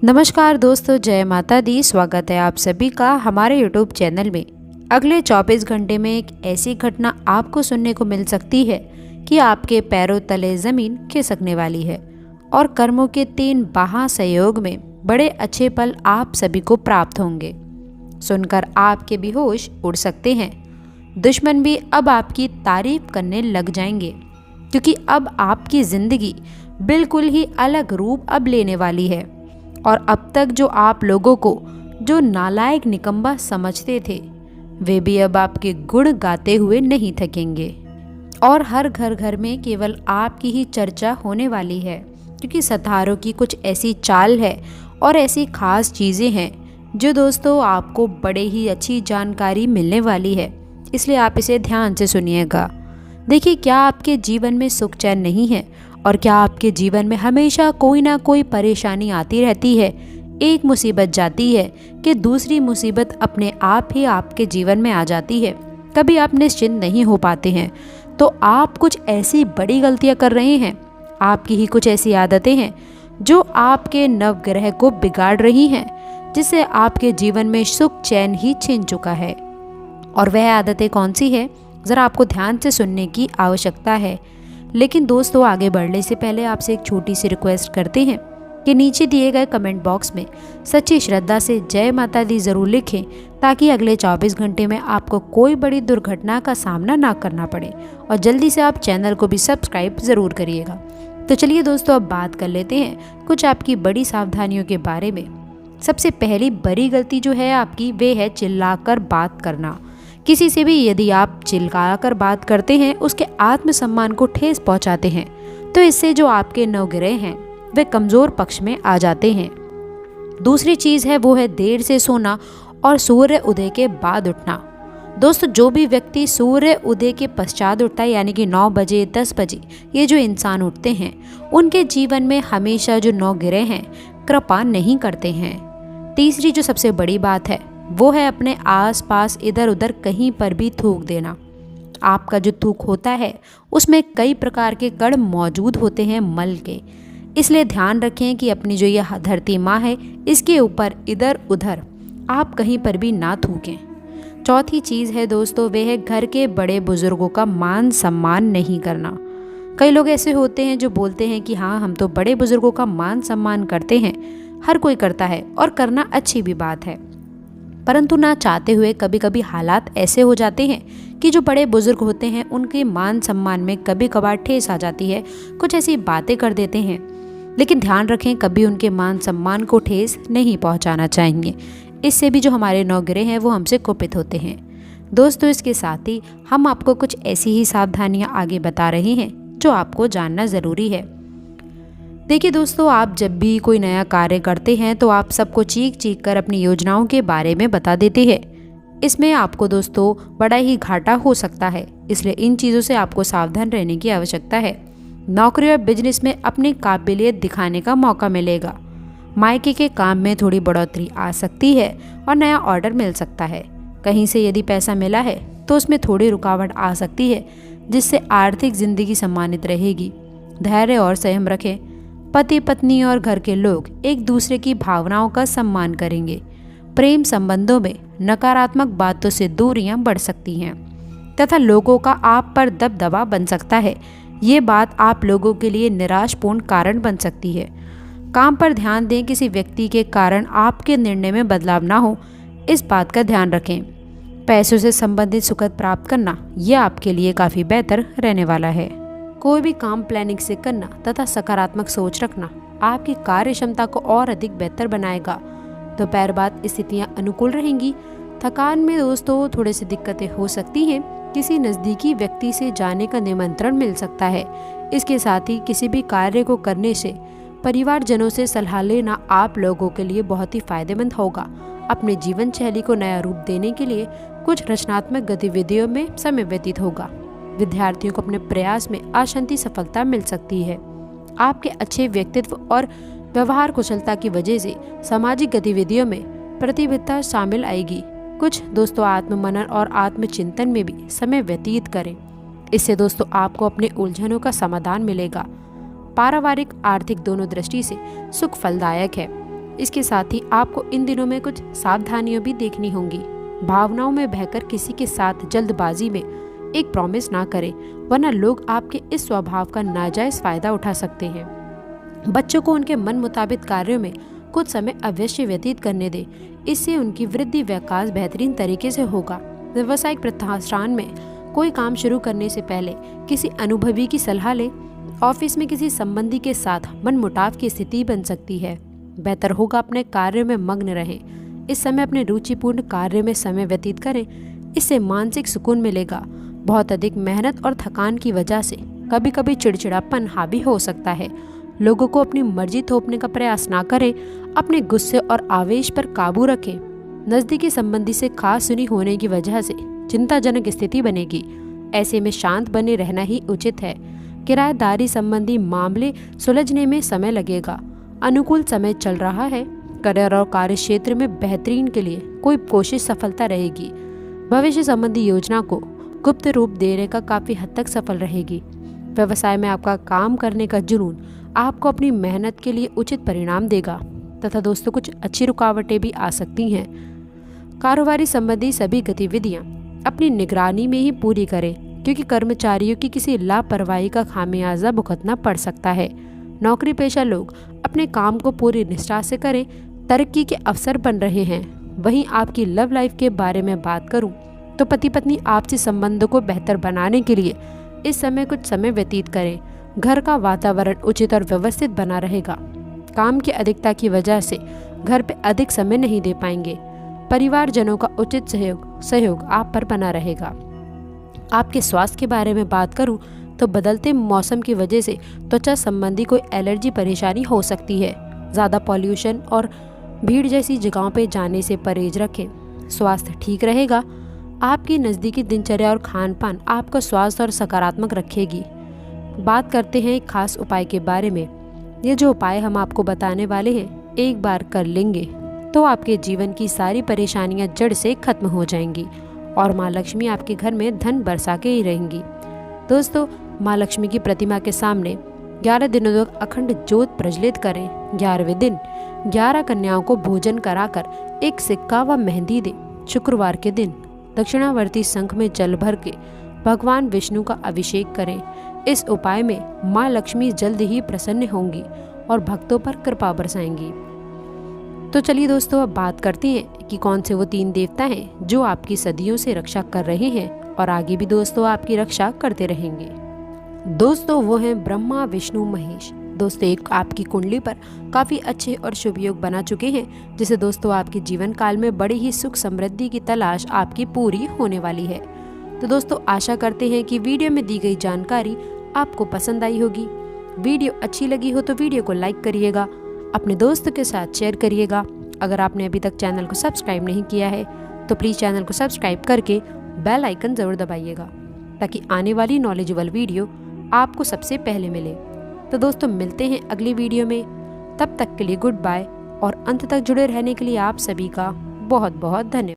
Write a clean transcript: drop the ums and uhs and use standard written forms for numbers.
नमस्कार दोस्तों, जय माता दी। स्वागत है आप सभी का हमारे YouTube चैनल में। अगले 24 घंटे में एक ऐसी घटना आपको सुनने को मिल सकती है कि आपके पैरों तले ज़मीन खिसकने वाली है और कर्मों के 3 महासंयोग में बड़े अच्छे पल आप सभी को प्राप्त होंगे। सुनकर आपके भी होश उड़ सकते हैं। दुश्मन भी अब आपकी तारीफ करने लग जाएंगे, क्योंकि अब आपकी ज़िंदगी बिल्कुल ही अलग रूप अब लेने वाली है। और अब तक जो आप लोगों को जो नालायक निकम्मा समझते थे, वे भी अब आपके गुण गाते हुए नहीं थकेंगे। और हर घर घर में केवल आपकी ही चर्चा होने वाली है, क्योंकि सितारों की कुछ ऐसी चाल है और ऐसी खास चीज़ें हैं जो दोस्तों आपको बड़े ही अच्छी जानकारी मिलने वाली है। इसलिए आप इसे ध्यान से सुनिएगा। देखिए, क्या आपके जीवन में सुख चैन नहीं है और क्या आपके जीवन में हमेशा कोई ना कोई परेशानी आती रहती है। एक मुसीबत जाती है कि दूसरी मुसीबत अपने आप ही आपके जीवन में आ जाती है। कभी आप निश्चिंत नहीं हो पाते हैं, तो आप कुछ ऐसी बड़ी गलतियां कर रहे हैं। आपकी ही कुछ ऐसी आदतें हैं जो आपके नवग्रह को बिगाड़ रही हैं, जिससे आपके जीवन में सुख चैन ही छिन चुका है। और वह आदतें कौन सी है, ज़रा आपको ध्यान से सुनने की आवश्यकता है। लेकिन दोस्तों, आगे बढ़ने से पहले आपसे एक छोटी सी रिक्वेस्ट करते हैं कि नीचे दिए गए कमेंट बॉक्स में सच्ची श्रद्धा से जय माता दी ज़रूर लिखें, ताकि अगले 24 घंटे में आपको कोई बड़ी दुर्घटना का सामना ना करना पड़े। और जल्दी से आप चैनल को भी सब्सक्राइब ज़रूर करिएगा। तो चलिए दोस्तों, अब बात कर लेते हैं कुछ आपकी बड़ी सावधानियों के बारे में। सबसे पहली बड़ी गलती जो है आपकी, वे है चिल्लाकर बात करना। किसी से भी यदि आप चिल्लाकर बात करते हैं, उसके आत्मसम्मान को ठेस पहुंचाते हैं, तो इससे जो आपके नवग्रह हैं वे कमज़ोर पक्ष में आ जाते हैं। दूसरी चीज़ है वो है देर से सोना और सूर्य उदय के बाद उठना। दोस्तों, जो भी व्यक्ति सूर्य उदय के पश्चात उठता है, यानी कि 9 बजे 10 बजे, ये जो इंसान उठते हैं, उनके जीवन में हमेशा जो नवग्रह हैं कृपा नहीं करते हैं। तीसरी जो सबसे बड़ी बात है वो है अपने आसपास इधर उधर कहीं पर भी थूक देना। आपका जो थूक होता है उसमें कई प्रकार के कण मौजूद होते हैं मल के। इसलिए ध्यान रखें कि अपनी जो यह धरती माँ है, इसके ऊपर इधर उधर आप कहीं पर भी ना थूकें। चौथी चीज़ है दोस्तों, वे है घर के बड़े बुजुर्गों का मान सम्मान नहीं करना। कई लोग ऐसे होते हैं जो बोलते हैं कि हाँ, हम तो बड़े बुजुर्गों का मान सम्मान करते हैं। हर कोई करता है और करना अच्छी भी बात है, परंतु ना चाहते हुए कभी कभी हालात ऐसे हो जाते हैं कि जो बड़े बुजुर्ग होते हैं उनके मान सम्मान में कभी कभार ठेस आ जाती है। कुछ ऐसी बातें कर देते हैं, लेकिन ध्यान रखें कभी उनके मान सम्मान को ठेस नहीं पहुंचाना चाहिए। इससे भी जो हमारे नवग्रह हैं वो हमसे कुपित होते हैं। दोस्तों, इसके साथ ही हम आपको कुछ ऐसी ही सावधानियां आगे बता रहे हैं जो आपको जानना ज़रूरी है। देखिए दोस्तों, आप जब भी कोई नया कार्य करते हैं तो आप सबको चीख चीख कर अपनी योजनाओं के बारे में बता देते हैं। इसमें आपको दोस्तों बड़ा ही घाटा हो सकता है, इसलिए इन चीज़ों से आपको सावधान रहने की आवश्यकता है। नौकरी और बिजनेस में अपनी काबिलियत दिखाने का मौका मिलेगा। मायके के काम में थोड़ी बढ़ोतरी आ सकती है और नया ऑर्डर मिल सकता है। कहीं से यदि पैसा मिला है तो उसमें थोड़ी रुकावट आ सकती है, जिससे आर्थिक जिंदगी सम्मानित रहेगी। धैर्य और संयम रखें। पति पत्नी और घर के लोग एक दूसरे की भावनाओं का सम्मान करेंगे। प्रेम संबंधों में नकारात्मक बातों से दूरियां बढ़ सकती हैं तथा लोगों का आप पर दबदबा बन सकता है। ये बात आप लोगों के लिए निराशपूर्ण कारण बन सकती है। काम पर ध्यान दें, किसी व्यक्ति के कारण आपके निर्णय में बदलाव ना हो, इस बात का ध्यान रखें। पैसों से संबंधित सुखद प्राप्त करना यह आपके लिए काफ़ी बेहतर रहने वाला है। कोई भी काम प्लानिंग से करना तथा सकारात्मक सोच रखना आपकी कार्य क्षमता को और अधिक बेहतर बनाएगा। दोपहर बाद स्थितियां अनुकूल रहेंगी। थकान में दोस्तों थोड़ी सी दिक्कतें हो सकती हैं। किसी नज़दीकी व्यक्ति से जाने का निमंत्रण मिल सकता है। इसके साथ ही किसी भी कार्य को करने से परिवारजनों से सलाह लेना आप लोगों के लिए बहुत ही फायदेमंद होगा। अपने जीवन शैली को नया रूप देने के लिए कुछ रचनात्मक गतिविधियों में समय व्यतीत होगा। विद्यार्थियों को अपने प्रयास में आशांति सफलता मिल सकती है। आपके अच्छे व्यक्तित्व और व्यवहार कुशलता की वजह से सामाजिक गतिविधियों में प्रतिबद्धता शामिल आएगी। कुछ दोस्तों आत्ममनन और आत्मचिंतन में भी समय व्यतीत करें। इससे दोस्तों आपको अपने उलझनों का समाधान मिलेगा। पारिवारिक आर्थिक दोनों दृष्टि से सुख फलदायक है। इसके साथ ही आपको इन दिनों में कुछ सावधानियां भी देखनी होंगी। भावनाओं में बहकर किसी के साथ जल्दबाजी में एक प्रॉमिस ना करें, वरना लोग आपके इस स्वभाव का नाजायज फायदा उठा सकते हैं। बच्चों को उनके मन मुताबिक कार्यों में कुछ समय अवश्य व्यतीत करने दें, इससे उनकी वृद्धि विकास बेहतरीन तरीके से होगा। व्यावसायिक प्रतिष्ठान में कोई काम शुरू करने से पहले किसी अनुभवी की सलाह लें। ऑफिस में किसी संबंधी के साथ मनमुटाव की स्थिति बन सकती है। बेहतर होगा अपने कार्य में मग्न रहें। इस समय अपने रुचिपूर्ण कार्य में समय व्यतीत करें, इससे मानसिक सुकून मिलेगा। बहुत अधिक मेहनत और थकान की वजह से कभी कभी चिड़चिड़ापन हावी हो सकता है। लोगों को अपनी मर्जी थोपने का प्रयास ना करें, अपने गुस्से और आवेश पर काबू रखें। नजदीकी संबंधी से खास सुनी होने की वजह से चिंताजनक स्थिति बनेगी। ऐसे में शांत बने रहना ही उचित है। किराएदारी संबंधी मामले सुलझने में समय लगेगा। अनुकूल समय चल रहा है। करियर और कार्य क्षेत्र में बेहतरीन के लिए कोई कोशिश सफलता रहेगी। भविष्य संबंधी योजना को गुप्त रूप देने का काफी हद तक सफल रहेगी। व्यवसाय में आपका काम करने का जुनून आपको अपनी मेहनत के लिए उचित परिणाम देगा तथा दोस्तों कुछ अच्छी रुकावटें भी आ सकती हैं। कारोबारी संबंधी सभी गतिविधियां अपनी निगरानी में ही पूरी करें, क्योंकि कर्मचारियों की किसी लापरवाही का खामियाजा भुगतना पड़ सकता है। नौकरी पेशा लोग अपने काम को पूरी निष्ठा से करें, तरक्की के अवसर बन रहे हैं। वहीं आपकी लव लाइफ के बारे में बात करूं तो पति पत्नी आपसी संबंधों को बेहतर बनाने के लिए इस समय कुछ समय व्यतीत करें। घर का वातावरण उचित और व्यवस्थित बना रहेगा। काम की अधिकता की वजह से घर पे अधिक समय नहीं दे पाएंगे। परिवारजनों का उचित सहयोग आप पर बना रहेगा। आपके स्वास्थ्य के बारे में बात करूं तो बदलते मौसम की वजह से त्वचा संबंधी कोई एलर्जी परेशानी हो सकती है। ज़्यादा पॉल्यूशन और भीड़ जैसी जगहों पर जाने से परहेज रखें। स्वास्थ्य ठीक रहेगा। आपकी नज़दीकी दिनचर्या और खान पान आपका स्वास्थ्य और सकारात्मक रखेगी। बात करते हैं एक खास उपाय के बारे में। ये जो उपाय हम आपको बताने वाले हैं, एक बार कर लेंगे तो आपके जीवन की सारी परेशानियां जड़ से खत्म हो जाएंगी और माँ लक्ष्मी आपके घर में धन बरसा के ही रहेंगी। दोस्तों, माँ लक्ष्मी की प्रतिमा के सामने 11 दिनों तक अखंड ज्योत प्रज्वलित करें। 11वें दिन 11 कन्याओं को भोजन कराकर एक सिक्का व मेहंदी दें। शुक्रवार के दिन दक्षिणावर्ती शंख में जल भर के भगवान विष्णु का अभिषेक करें। इस उपाय में माँ लक्ष्मी जल्द ही प्रसन्न होंगी और भक्तों पर कृपा बरसाएंगी। तो चलिए दोस्तों, अब बात करते हैं कि कौन से वो 3 देवता हैं जो आपकी सदियों से रक्षा कर रहे हैं और आगे भी दोस्तों आपकी रक्षा करते रहेंगे। दोस्तों, वो हैं ब्रह्मा, विष्णु, महेश। दोस्तों, एक आपकी कुंडली पर काफ़ी अच्छे और शुभ योग बना चुके हैं, जिसे दोस्तों आपके जीवन काल में बड़ी ही सुख समृद्धि की तलाश आपकी पूरी होने वाली है। तो दोस्तों, आशा करते हैं कि वीडियो में दी गई जानकारी आपको पसंद आई होगी। वीडियो अच्छी लगी हो तो वीडियो को लाइक करिएगा, अपने दोस्तों के साथ शेयर करिएगा। अगर आपने अभी तक चैनल को सब्सक्राइब नहीं किया है तो प्लीज़ चैनल को सब्सक्राइब करके बेल आइकन ज़रूर दबाइएगा, ताकि आने वाली नॉलेजेबल वीडियो आपको सबसे पहले मिले। तो दोस्तों, मिलते हैं अगली वीडियो में। तब तक के लिए गुड बाय और अंत तक जुड़े रहने के लिए आप सभी का बहुत बहुत धन्यवाद।